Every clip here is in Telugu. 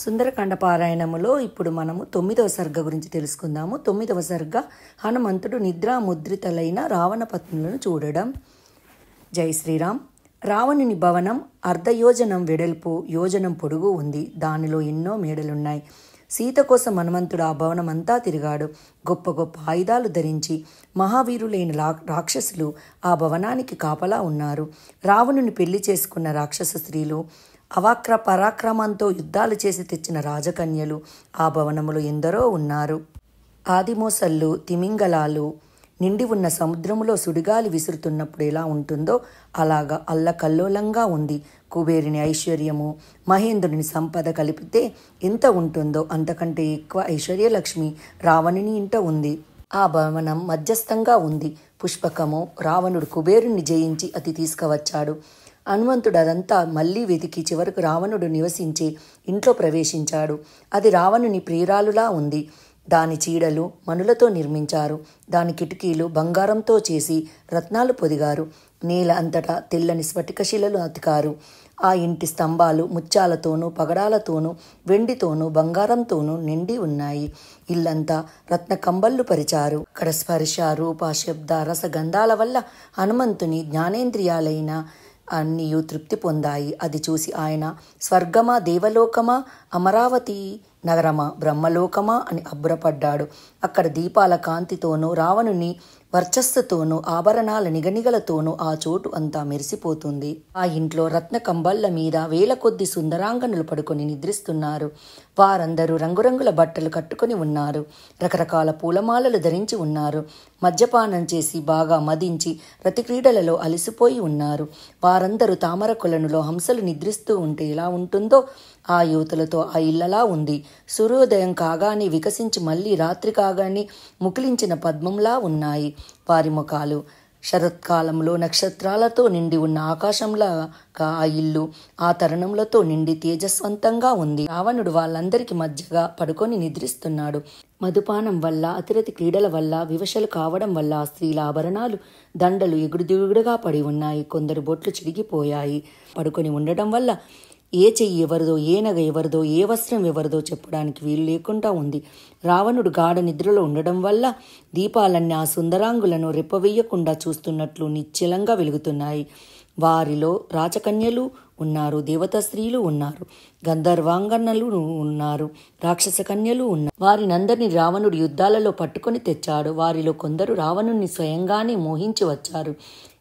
సుందరకాండ పారాయణములో ఇప్పుడు మనము 9వ సర్గ గురించి తెలుసుకుందాము. 9వ సర్గ హనుమంతుడు నిద్రాముద్రితలైన రావణ పత్నులను చూడడం. జై శ్రీరామ్. రావణుని భవనం అర్ధయోజనం వెడల్పు, యోజనం పొడుగు ఉంది. దానిలో ఎన్నో మేడలున్నాయి. సీత కోసం హనుమంతుడు ఆ భవనం అంతా తిరిగాడు. గొప్ప గొప్ప ఆయుధాలు ధరించి మహావీరులైన రాక్షసులు ఆ భవనానికి కాపలా ఉన్నారు. రావణుని పెళ్లి చేసుకున్న రాక్షస స్త్రీలు, అవాక్ర పరాక్రమంతో యుద్ధాలు చేసి తెచ్చిన రాజకన్యలు ఆ భవనములో ఎందరో ఉన్నారు. ఆదిమోసళ్ళు, తిమింగలాలు నిండి ఉన్న సముద్రములో సుడిగాలి విసురుతున్నప్పుడు ఎలా ఉంటుందో అలాగా అల్లకల్లోలంగా ఉంది. కుబేరుని ఐశ్వర్యము, మహేంద్రుని సంపద కలిపితే ఎంత ఉంటుందో అంతకంటే ఎక్కువ ఐశ్వర్యలక్ష్మి రావణుని ఇంట ఉంది. ఆ భవనం మధ్యస్థంగా ఉంది. పుష్పకము. రావణుడు కుబేరుణ్ణి జయించి అది తీసుకువచ్చాడు. హనుమంతుడు అదంతా మళ్ళీ వెతికి చివరకు రావణుడు నివసించే ఇంట్లో ప్రవేశించాడు. అది రావణుని ప్రియురాలులా ఉంది. దాని చీడలు మనులతో నిర్మించారు. దాని కిటికీలు బంగారంతో చేసి రత్నాలు పొదిగారు. నేల అంతటా తెల్లని స్ఫటికశిలలు అతికారు. ఆ ఇంటి స్తంభాలు ముత్యాలతోనూ, పగడాలతోనూ, వెండితోనూ, బంగారంతోనూ నిండి ఉన్నాయి. ఇల్లంతా రత్న కంబళ్ళు పరిచారు. అక్కడ స్పర్శ, రూప, శబ్ద, రసగంధాల వల్ల హనుమంతుని జ్ఞానేంద్రియాలైన అన్నీయు తృప్తి పొందాయి. అది చూసి ఆయన స్వర్గమా, దేవలోకమా, అమరావతి నగరమా, బ్రహ్మలోకమా అని అబ్బురపడ్డాడు. అక్కడ దీపాల కాంతితోనూ, రావణుని వర్చస్సుతోనూ, ఆభరణాల నిగనిగలతోనూ ఆ చోటు అంతా మెరిసిపోతుంది. ఆ ఇంట్లో రత్న కంబళ్ళ మీద వేల కొద్ది సుందరాంగనులు పడుకొని నిద్రిస్తున్నారు. వారందరూ రంగురంగుల బట్టలు కట్టుకొని ఉన్నారు. రకరకాల పూలమాలలు ధరించి ఉన్నారు. మద్యపానం చేసి బాగా మదించి రతిక్రీడలలో అలసిపోయి ఉన్నారు. వారందరూ తామర కొలనులో హంసలు నిద్రిస్తూ ఉంటే ఎలా ఉంటుందో ఆ యువతులతో ఆ ఇళ్లలా ఉంది. సూర్యోదయం కాగానే వికసించి మళ్ళీ రాత్రి కాగానే ముకులించిన పద్మంలా ఉన్నాయి వారి ముఖాలు. శరత్కాలంలో నక్షత్రాలతో నిండి ఉన్న ఆకాశంలా ఆ ఇల్లు ఆ తరుణములతో నిండి తేజస్వంతంగా ఉంది. రావణుడు వాళ్ళందరికీ మధ్యగా పడుకొని నిద్రిస్తున్నాడు. మధుపానం వల్ల, అతిరతి క్రీడల వల్ల, వివశలు కావడం వల్ల ఆ స్త్రీల ఆభరణాలు దండలు ఎగుడుదిగుడుగా పడి ఉన్నాయి. కొందరు బొట్లు చిరిగిపోయాయి. పడుకొని ఉండడం వల్ల ఏ చెయ్యి ఎవరిదో, ఏ నగ ఎవరిదో, ఏ వస్త్రం ఎవరిదో చెప్పడానికి వీలు లేకుండా ఉంది. రావణుడు గాఢ నిద్రలో ఉండడం వల్ల దీపాలన్నీ ఆ సుందరాంగులను రెప్పవేయకుండా చూస్తున్నట్లు నిశ్చలంగా వెలుగుతున్నాయి. వారిలో రాచకన్యలు ఉన్నారు, దేవతా స్త్రీలు ఉన్నారు, గంధర్వాంగనలు ఉన్నారు, రాక్షస కన్యలు ఉన్నారు. వారినందరినీ రావణుడు యుద్ధాలలో పట్టుకొని తెచ్చాడు. వారిలో కొందరు రావణుణ్ణి స్వయంగానే మోహించి వచ్చారు.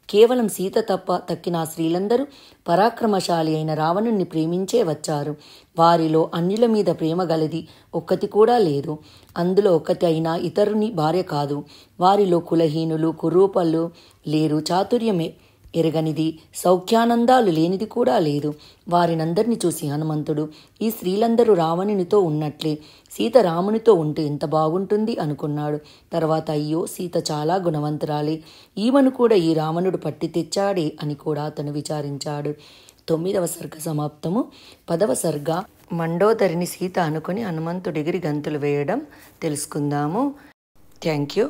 కేవలం సీత తప్ప తక్కిన స్త్రీలందరూ పరాక్రమశాలి అయిన రావణుణ్ణి ప్రేమించే వచ్చారు. వారిలో అన్యుల మీద ప్రేమ గలది ఒక్కటి కూడా లేదు. అందులో ఒక్కటి అయినా ఇతరుని భార్య కాదు. వారిలో కులహీనులు, కురూపలు లేరు. చాతుర్యమే ఎరగనిది, సౌఖ్యానందాలు లేనిది కూడా లేదు. వారినందరినీ చూసి హనుమంతుడు ఈ స్త్రీలందరూ రావణునితో ఉన్నట్లే సీత రామునితో ఉంటే ఎంత బాగుంటుంది అనుకున్నాడు. తర్వాత అయ్యో, సీత చాలా గుణవంతురాలే, ఈమెను కూడా ఈ రావణుడు పట్టి తెచ్చాడే అని కూడా అతను విచారించాడు. 9వ సర్గ సమాప్తము. 10వ సర్గ మండోదరిని సీత అనుకుని హనుమంతుడిగిరి గంతులు వేయడం తెలుసుకుందాము. Thank you.